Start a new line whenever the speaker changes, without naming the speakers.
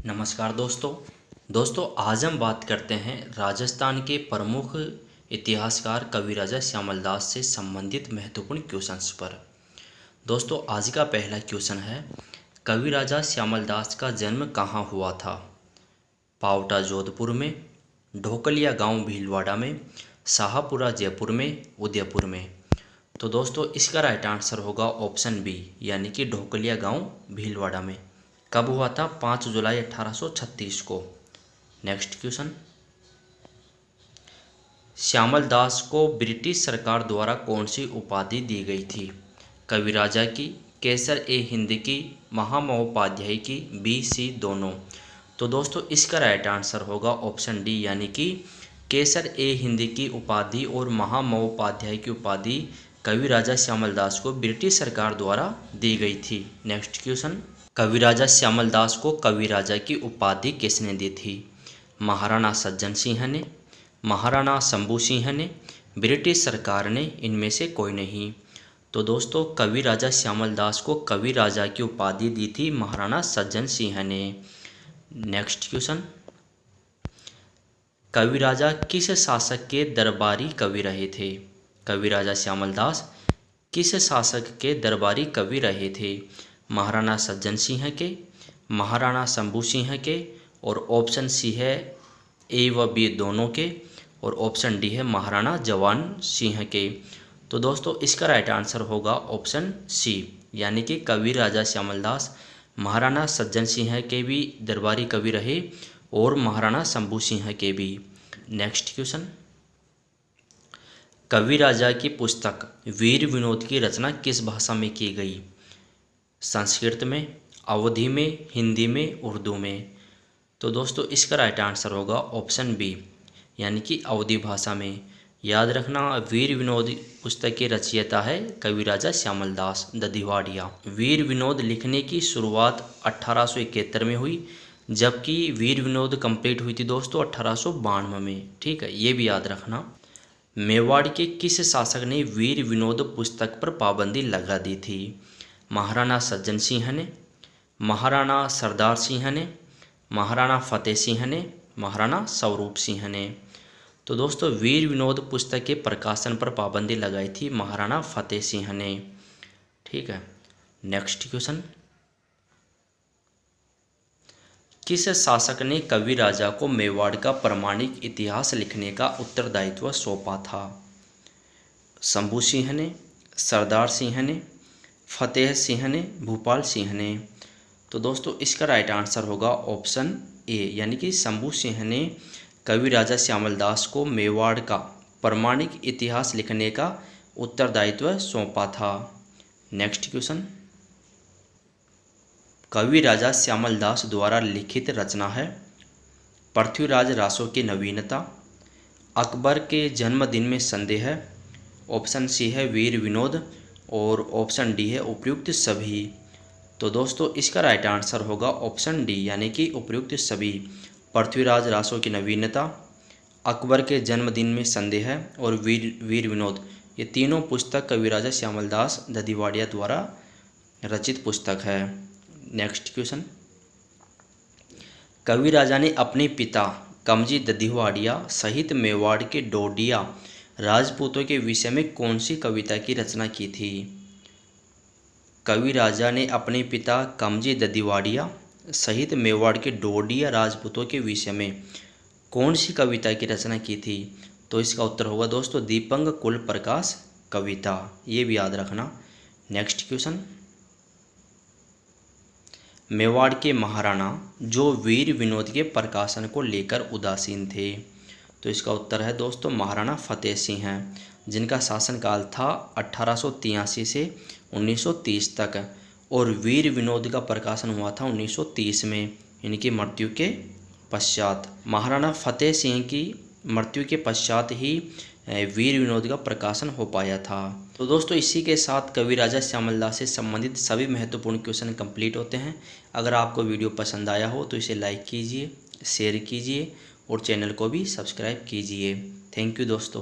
नमस्कार दोस्तों आज हम बात करते हैं राजस्थान के प्रमुख इतिहासकार कवि राजा श्यामल दास से संबंधित महत्वपूर्ण क्वेश्चंस पर। दोस्तों आज का पहला क्वेश्चन है, कवि राजा श्यामल दास का जन्म कहाँ हुआ था? पावटा जोधपुर में, ढोकलिया गांव भीलवाड़ा में, शाहपुरा जयपुर में, उदयपुर में। तो दोस्तों इसका राइट आंसर होगा ऑप्शन बी, यानी कि ढोकलिया गांव भीलवाड़ा में। कब हुआ था? 5 जुलाई 1836 को। नेक्स्ट क्वेश्चन, श्यामल दास को ब्रिटिश सरकार द्वारा कौन सी उपाधि दी गई थी? कवि राजा की, केसर ए हिंद की, महामहोपाध्याय की, बी सी दोनों। तो दोस्तों इसका राइट आंसर होगा ऑप्शन डी, यानी कि केसर ए हिंद की उपाधि और महामहोपाध्याय की उपाधि कवि राजा श्यामल दास को ब्रिटिश सरकार द्वारा दी गई थी। नेक्स्ट क्वेश्चन, कवि राजा श्यामल दास को कवि राजा की उपाधि किसने दी थी? महाराणा सज्जन सिंह ने, महाराणा शंभू सिंह ने, ब्रिटिश सरकार ने, इनमें से कोई नहीं। तो दोस्तों कवि राजा श्यामल दास को कवि राजा की उपाधि दी थी महाराणा सज्जन सिंह ने। नेक्स्ट क्वेश्चन, कवि राजा किस शासक के दरबारी कवि रहे थे? कवि राजा श्यामल दास किस शासक के दरबारी कवि रहे थे? महाराणा सज्जन सिंह के, महाराणा शंभू सिंह के, और ऑप्शन सी है ए व बी दोनों के, और ऑप्शन डी है महाराणा जवान सिंह के। तो दोस्तों इसका राइट आंसर होगा ऑप्शन सी, यानी कि कवि राजा श्यामल दास महाराणा सज्जन सिंह के भी दरबारी कवि रहे और महाराणा शंभू सिंह के भी। नेक्स्ट क्वेश्चन, कवि राजा की पुस्तक वीर विनोद की रचना किस भाषा में की गई? संस्कृत में, अवधी में, हिंदी में, उर्दू में। तो दोस्तों इसका राइट आंसर होगा ऑप्शन बी, यानी कि अवधी भाषा में। याद रखना, वीर विनोद पुस्तक के रचयिता है कवि राजा श्यामल दास ददिवाड़िया। वीर विनोद लिखने की शुरुआत 1871 में हुई, जबकि वीर विनोद कंप्लीट हुई थी दोस्तों 1892 में। ठीक है, ये भी याद रखना। मेवाड़ के किस शासक ने वीर विनोद पुस्तक पर पाबंदी लगा दी थी? महाराणा सज्जन सिंह ने, महाराणा सरदार सिंह ने, महाराणा फतेह सिंह ने, महाराणा स्वरूप सिंह ने। तो दोस्तों वीर विनोद पुस्तक के प्रकाशन पर पाबंदी लगाई थी महाराणा फतेह सिंह ने। ठीक है, नेक्स्ट क्वेश्चन, किस शासक ने कवि राजा को मेवाड़ का प्रामाणिक इतिहास लिखने का उत्तरदायित्व सौंपा था? शंभू सिंह ने, सरदार सिंह ने, फतेह सिंह ने, भूपाल सिंह ने। तो दोस्तों इसका राइट आंसर होगा ऑप्शन ए, यानी कि शंभू सिंह ने कवि राजा श्यामल दास को मेवाड़ का प्रामाणिक इतिहास लिखने का उत्तरदायित्व सौंपा था। नेक्स्ट क्वेश्चन, कवि राजा श्यामल दास द्वारा लिखित रचना है पृथ्वीराज रासो की नवीनता, अकबर के जन्मदिन में संदेह, ऑप्शन सी है वीर विनोद, और ऑप्शन डी है उपयुक्त सभी। तो दोस्तों इसका राइट आंसर होगा ऑप्शन डी, यानी कि उपयुक्त सभी। पृथ्वीराज रासो की नवीनता, अकबर के जन्मदिन में संदेह और वीर विनोद, ये तीनों पुस्तक कवि राजा श्यामल दास ददिवाड़िया द्वारा रचित पुस्तक है। नेक्स्ट क्वेश्चन, कवि राजा ने अपने पिता कमजी ददिवाड़िया सहित मेवाड़ के डोडिया राजपूतों के विषय में कौन सी कविता की रचना की थी? कवि राजा ने अपने पिता कमजी ददिवाड़िया सहित मेवाड़ के डोडिया राजपूतों के विषय में कौन सी कविता की रचना की थी? तो इसका उत्तर होगा दोस्तों दीपंग कुल प्रकाश कविता, ये भी याद रखना। नेक्स्ट क्वेश्चन, मेवाड़ के महाराणा जो वीर विनोद के प्रकाशन को लेकर उदासीन थे। तो इसका उत्तर है दोस्तों महाराणा फतेह सिंह, जिनका शासनकाल था 1883 से 1930 तक, और वीर विनोद का प्रकाशन हुआ था 1930 में, इनकी मृत्यु के पश्चात। महाराणा फतेह सिंह की मृत्यु के पश्चात ही वीर विनोद का प्रकाशन हो पाया था। तो दोस्तों इसी के साथ कवि राजा श्यामल दास से संबंधित सभी महत्वपूर्ण क्वेश्चन कंप्लीट होते हैं। अगर आपको वीडियो पसंद आया हो तो इसे लाइक कीजिए, शेयर कीजिए और चैनल को भी सब्सक्राइब कीजिए। थैंक यू दोस्तों।